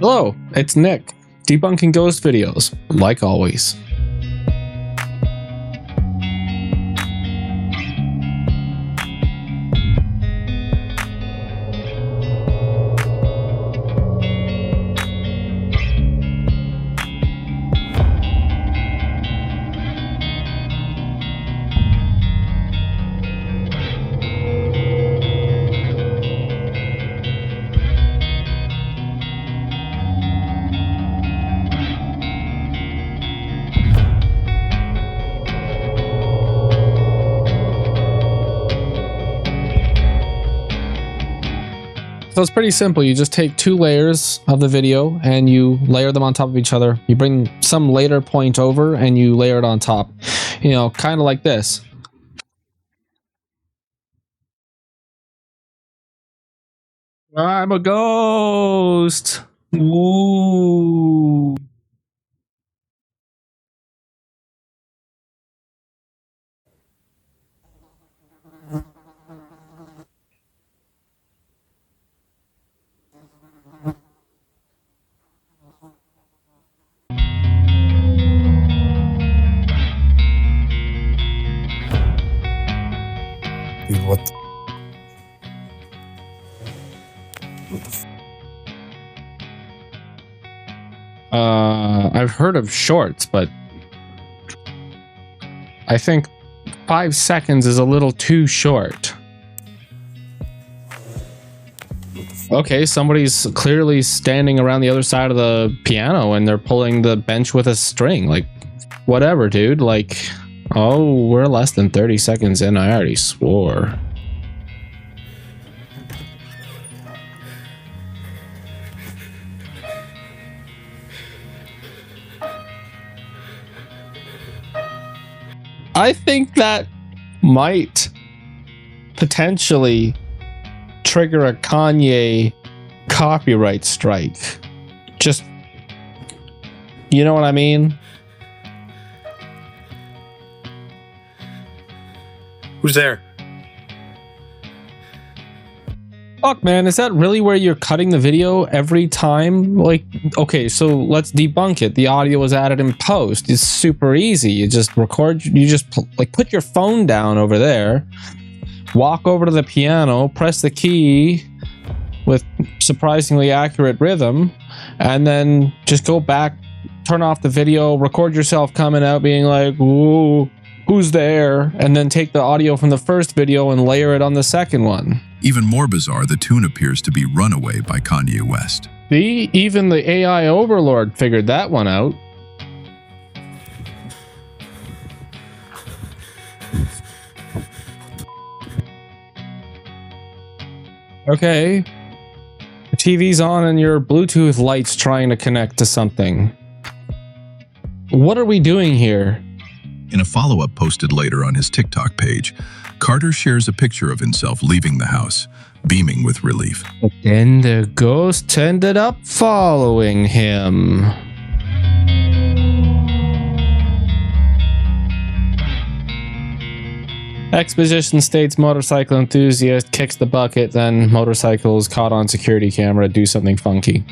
Hello, it's Nick, debunking ghost videos, like always. So it's pretty simple. You just take two layers of the video and you layer them on top of each other. You bring some later point over and you layer it on top. You know, kind of like this. I'm a ghost. Ooh. Dude, what the I've heard of shorts, but I think 5 seconds is a little too short. Okay, somebody's clearly standing around the other side of the piano and they're pulling the bench with a string. Like, whatever, dude. Like, oh, we're less than 30 seconds in. I already swore. I think that might potentially trigger a Kanye copyright strike. Just, you know what I mean? Who's there? Fuck, man, is that really where you're cutting the video every time? Like, okay, so let's debunk it. The audio was added in post. It's super easy. You just record, you just like put your phone down over there, walk over to the piano, press the key with surprisingly accurate rhythm, and then just go back, turn off the video, record yourself coming out being like, ooh, who's there? And then take the audio from the first video and layer it on the second one. Even more bizarre, the tune appears to be Runaway by Kanye West. See, even the AI overlord figured that one out. Okay. The TV's on and your Bluetooth light's trying to connect to something. What are we doing here? In a follow-up posted later on his TikTok page, Carter shares a picture of himself leaving the house, beaming with relief. But then the ghost ended up following him. Exposition states motorcycle enthusiast kicks the bucket, then motorcycle is caught on security camera do something funky.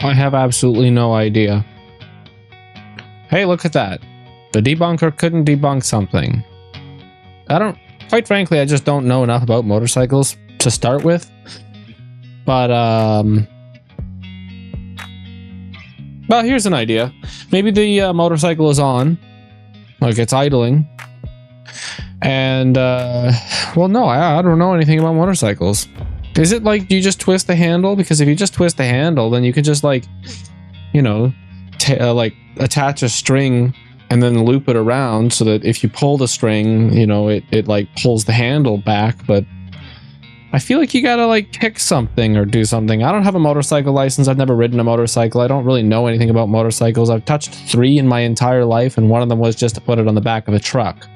I have absolutely no idea. Hey, look at that. The debunker couldn't debunk something. Quite frankly, I just don't know enough about motorcycles to start with. But, well, here's an idea. Maybe the motorcycle is on, like it's idling. And well, no, I don't know anything about motorcycles. Is it like you just twist the handle? Because if you just twist the handle, then you could just like, you know, like attach a string and then loop it around so that if you pull the string, you know, it like pulls the handle back. But I feel like you gotta like pick something or do something. I don't have a motorcycle license. I've never ridden a motorcycle. I don't really know anything about motorcycles. I've touched 3 in my entire life, and one of them was just to put it on the back of a truck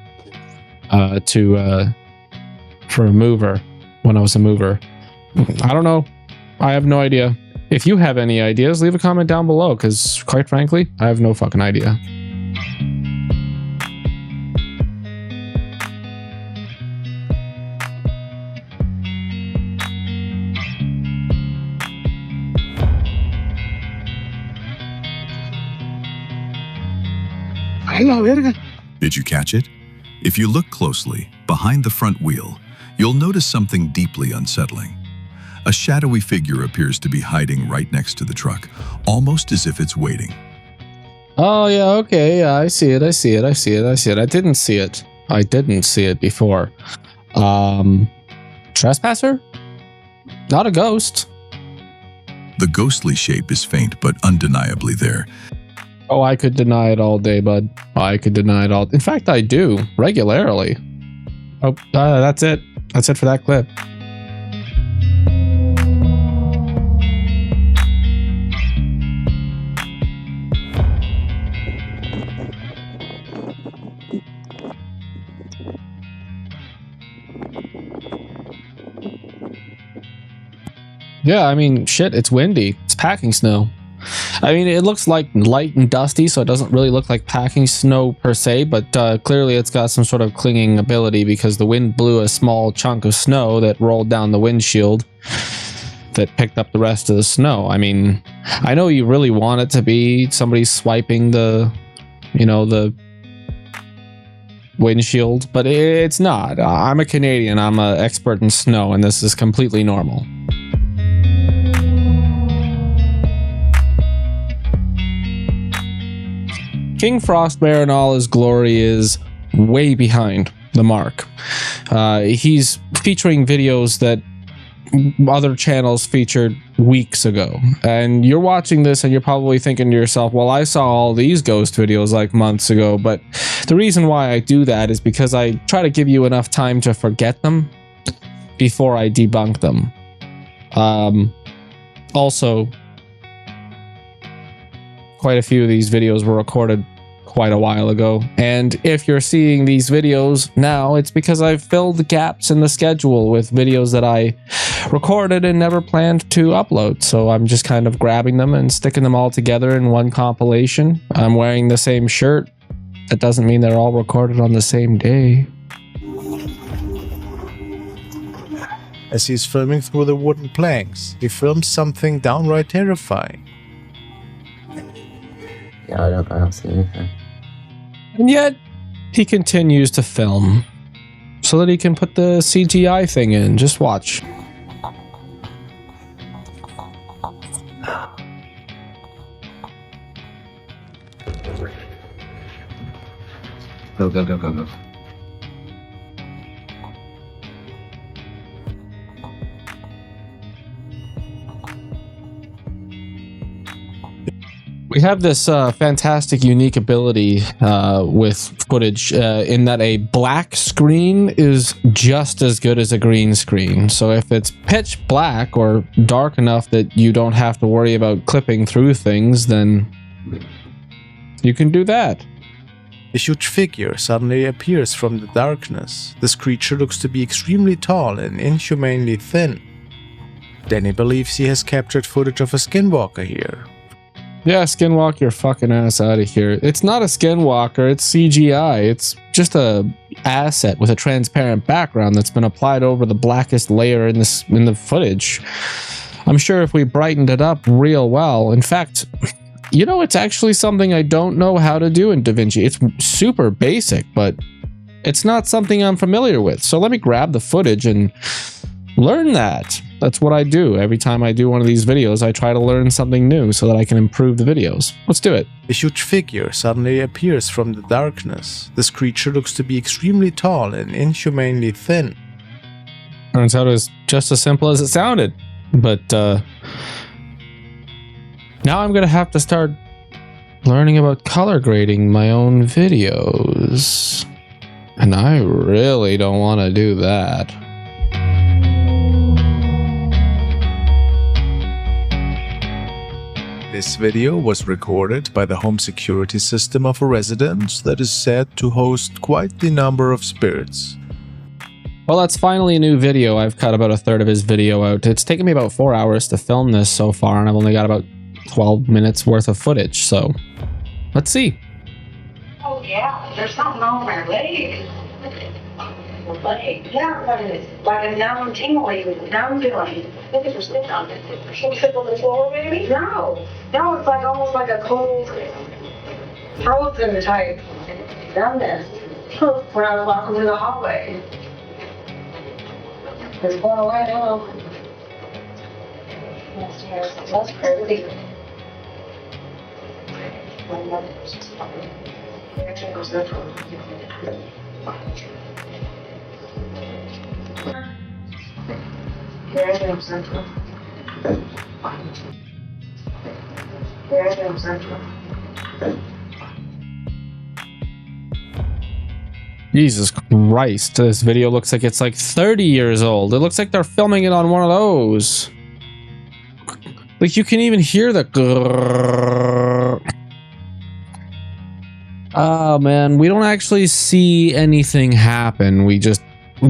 for a mover when I was a mover. I don't know. I have no idea. If you have any ideas, leave a comment down below, because quite frankly, I have no fucking idea. Did you catch it? If you look closely, behind the front wheel, you'll notice something deeply unsettling. A shadowy figure appears to be hiding right next to the truck, almost as if it's waiting. Oh, yeah, okay, yeah, I see it, I see it, I see it, I see it. I didn't see it. I didn't see it before. Trespasser? Not a ghost. The ghostly shape is faint, but undeniably there. Oh, I could deny it all day, bud. I could deny it all. In fact, I do regularly. Oh, that's it. That's it for that clip. Yeah, I mean, shit, it's windy. It's packing snow. I mean, it looks like light and dusty, so it doesn't really look like packing snow per se, but clearly it's got some sort of clinging ability because the wind blew a small chunk of snow that rolled down the windshield that picked up the rest of the snow. I mean, I know you really want it to be somebody swiping the, you know, the windshield, but it's not. I'm a Canadian. I'm an expert in snow, and this is completely normal. King Frostbear in all his glory is way behind the mark. He's featuring videos that other channels featured weeks ago. And you're watching this and you're probably thinking to yourself, well, I saw all these ghost videos like months ago. But the reason why I do that is because I try to give you enough time to forget them before I debunk them. Also, quite a few of these videos were recorded quite a while ago, and if you're seeing these videos now, it's because I've filled the gaps in the schedule with videos that I recorded and never planned to upload. So I'm just kind of grabbing them and sticking them all together in one compilation. I'm wearing the same shirt. That doesn't mean they're all recorded on the same day. As he's filming through the wooden planks, he films something downright terrifying. Yeah, I don't see anything. And yet, he continues to film so that he can put the CGI thing in. Just watch. Go, go, go, go, go. We have this fantastic, unique ability with footage in that a black screen is just as good as a green screen. So if it's pitch black or dark enough that you don't have to worry about clipping through things, then you can do that. A huge figure suddenly appears from the darkness. This creature looks to be extremely tall and inhumanely thin. Danny believes he has captured footage of a skinwalker here. Yeah, Skinwalk your fucking ass out of here. It's not a Skinwalker, it's CGI. It's just a asset with a transparent background that's been applied over the blackest layer in the footage. I'm sure if we brightened it up real well. In fact, you know, it's actually something I don't know how to do in DaVinci. It's super basic, but it's not something I'm familiar with. So let me grab the footage and learn that. That's what I do. Every time I do one of these videos, I try to learn something new so that I can improve the videos. Let's do it. A huge figure suddenly appears from the darkness. This creature looks to be extremely tall and inhumanely thin. Turns out it was just as simple as it sounded. But now I'm going to have to start learning about color grading my own videos. And I really don't want to do that. This video was recorded by the home security system of a residence that is said to host quite the number of spirits. Well, that's finally a new video. I've cut about a third of his video out. It's taken me about 4 hours to film this so far, and I've only got about 12 minutes worth of footage, so let's see. Oh yeah, there's something on my leg. Leg? Yeah, but it's like a numb tingly, numb feeling. Look at your skin on it. Should we sit on the floor, maybe? No, it's like almost like a cold, frozen type numbness when I was walking through the hallway. It's going away now. That's crazy. Jesus Christ, this video looks like it's like 30 years old. It looks like they're filming it on one of those. Like you can even hear the grrrr. Oh man, we don't actually see anything happen. We just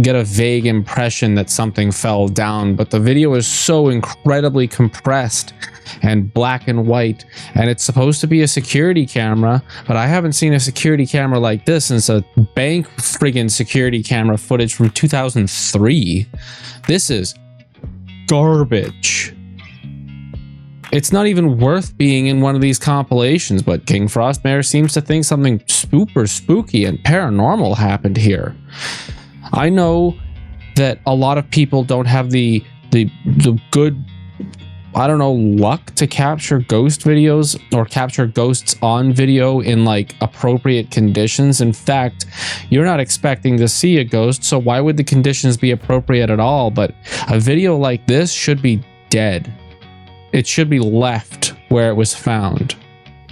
get a vague impression that something fell down, but the video is so incredibly compressed and black and white, and it's supposed to be a security camera, but I haven't seen a security camera like this since a bank friggin' security camera footage from 2003. This is garbage. It's not even worth being in one of these compilations, but King Frostmare seems to think something super spooky and paranormal happened here. I know that a lot of people don't have the good, I don't know, luck to capture ghost videos or capture ghosts on video in like appropriate conditions. In fact, you're not expecting to see a ghost, so why would the conditions be appropriate at all? But a video like this should be dead. It should be left where it was found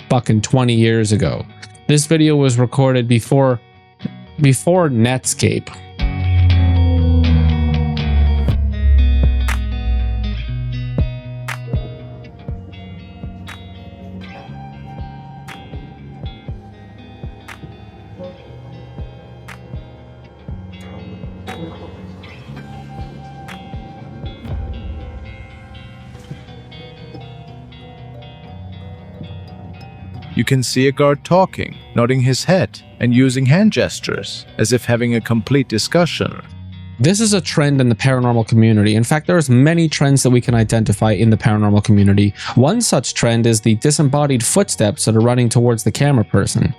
fucking 20 years ago. This video was recorded before Netscape. You can see a guard talking, nodding his head, and using hand gestures, as if having a complete discussion. This is a trend in the paranormal community. In fact, there's many trends that we can identify in the paranormal community. One such trend is the disembodied footsteps that are running towards the camera person.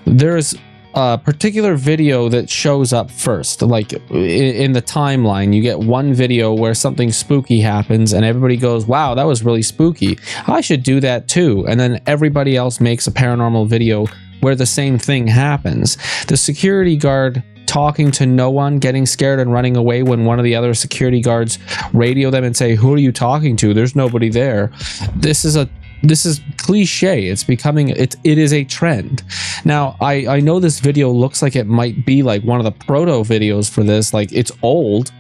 There's a particular video that shows up first, like in the timeline. You get one video where something spooky happens and everybody goes, wow, that was really spooky. I should do that too. And then everybody else makes a paranormal video where the same thing happens. The security guard talking to no one, getting scared and running away when one of the other security guards radio them and say, who are you talking to? There's nobody there. This is cliche. It's becoming, it is a trend. Now, I know this video looks like it might be like one of the proto videos for this. Like it's old,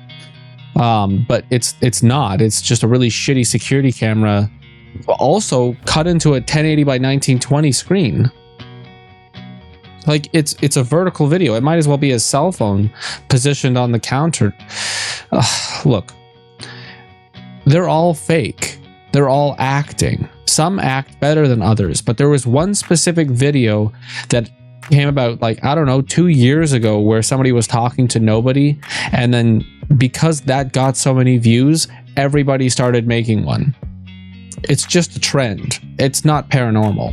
but it's not. It's just a really shitty security camera, also cut into a 1080 by 1920 screen. Like it's a vertical video. It might as well be a cell phone positioned on the counter. Look, they're all fake. They're all acting. Some act better than others, but there was one specific video that came about like, I don't know, 2 years ago where somebody was talking to nobody, and then because that got so many views, everybody started making one. It's just a trend. It's not paranormal.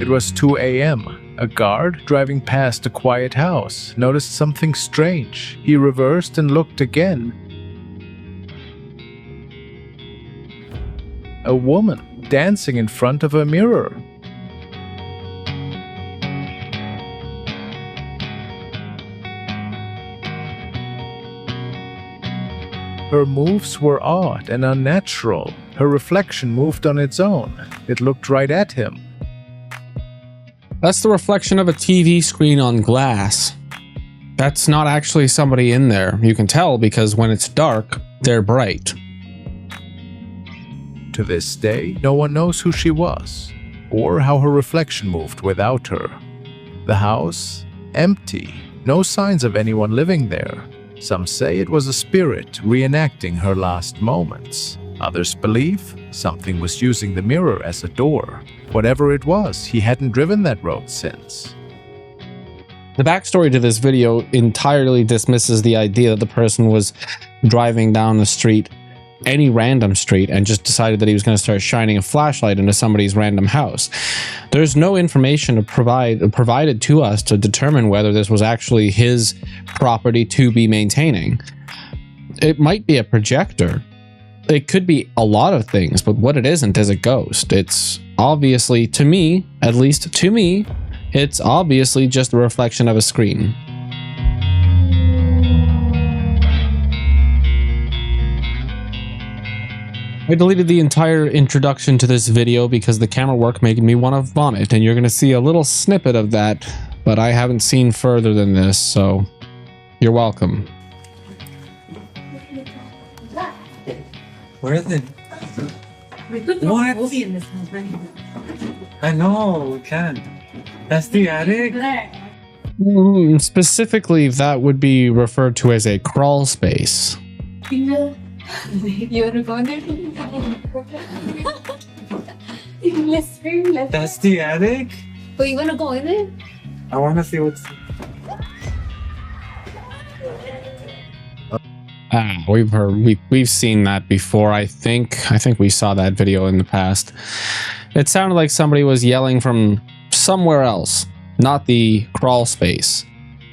It was 2 a.m. A guard driving past a quiet house noticed something strange. He reversed and looked again. A woman dancing in front of a mirror. Her moves were odd and unnatural. Her reflection moved on its own. It looked right at him. That's the reflection of a TV screen on glass. That's not actually somebody in there. You can tell because when it's dark, they're bright. To this day, no one knows who she was, or how her reflection moved without her. The house, empty, no signs of anyone living there. Some say it was a spirit reenacting her last moments. Others believe something was using the mirror as a door. Whatever it was, he hadn't driven that road since. The backstory to this video entirely dismisses the idea that the person was driving down the street, any random street, and just decided that he was going to start shining a flashlight into somebody's random house. There's no information provided to us to determine whether this was actually his property to be maintaining. It might be a projector. It could be a lot of things, but what it isn't is a ghost. It's obviously, to me, at least to me, it's obviously just a reflection of a screen. I deleted the entire introduction to this video because the camera work made me want to vomit, and you're going to see a little snippet of that, but I haven't seen further than this, so you're welcome. Where is it? We could What? watch a movie in this house, right? I know, we can. That's the attic? Specifically, that would be referred to as a crawl space. You wanna go in there? Let's scream, let's. That's the attic? Oh, you wanna go in there? I wanna see what's... We've seen that before. I think we saw that video in the past. It sounded like somebody was yelling from somewhere else, not the crawl space.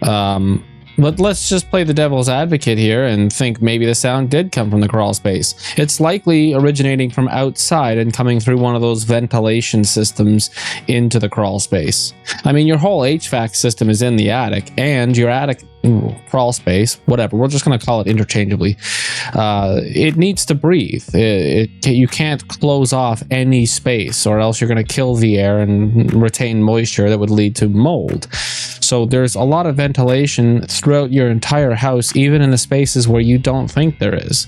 But let's just play the devil's advocate here and think maybe the sound did come from the crawl space. It's likely originating from outside and coming through one of those ventilation systems into the crawl space. I mean, your whole HVAC system is in the attic, and your attic crawl space, whatever, we're just going to call it interchangeably, it needs to breathe. You can't close off any space, or else you're going to kill the air and retain moisture that would lead to mold. So there's a lot of ventilation throughout your entire house, even in the spaces where you don't think there is.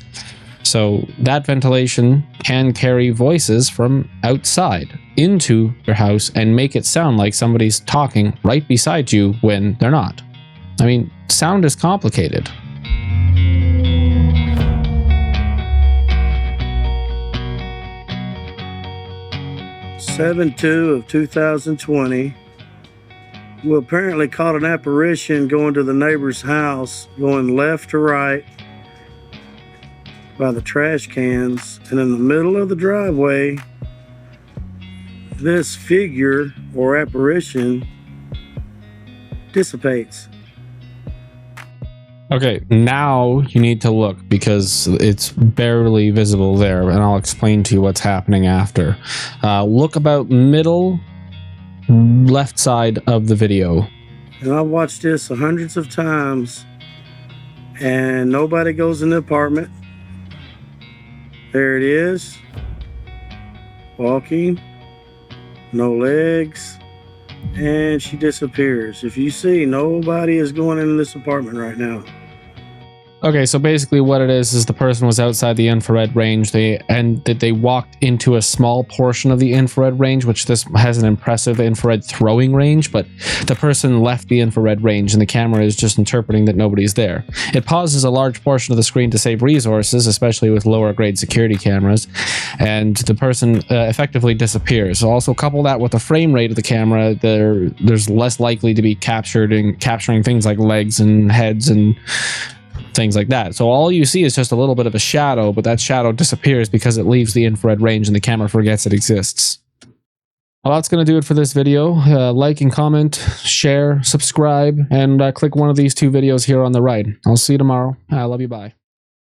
So that ventilation can carry voices from outside into your house and make it sound like somebody's talking right beside you when they're not. I mean, sound is complicated. (7/2 of 2020). We apparently caught an apparition going to the neighbor's house, going left to right by the trash cans, and in the middle of the driveway, this figure or apparition dissipates. Okay, now you need to look because it's barely visible there, and I'll explain to you what's happening after. Look about middle left side of the video. And I've watched this hundreds of times, and nobody goes in the apartment. There it is, walking, no legs, and she disappears. If you see, nobody is going into this apartment right now. Okay, so basically what it is the person was outside the infrared range, they walked into a small portion of the infrared range, which this has an impressive infrared throwing range, but the person left the infrared range and the camera is just interpreting that nobody's there. It pauses a large portion of the screen to save resources, especially with lower grade security cameras, and the person effectively disappears. So also couple that with the frame rate of the camera, there's less likely to be capturing things like legs and heads and things like that. So all you see is just a little bit of a shadow, but that shadow disappears because it leaves the infrared range and the camera forgets it exists. Well, that's going to do it for this video. Like and comment, share, subscribe, and click one of these two videos here on the right. I'll see you tomorrow. I love you. Bye.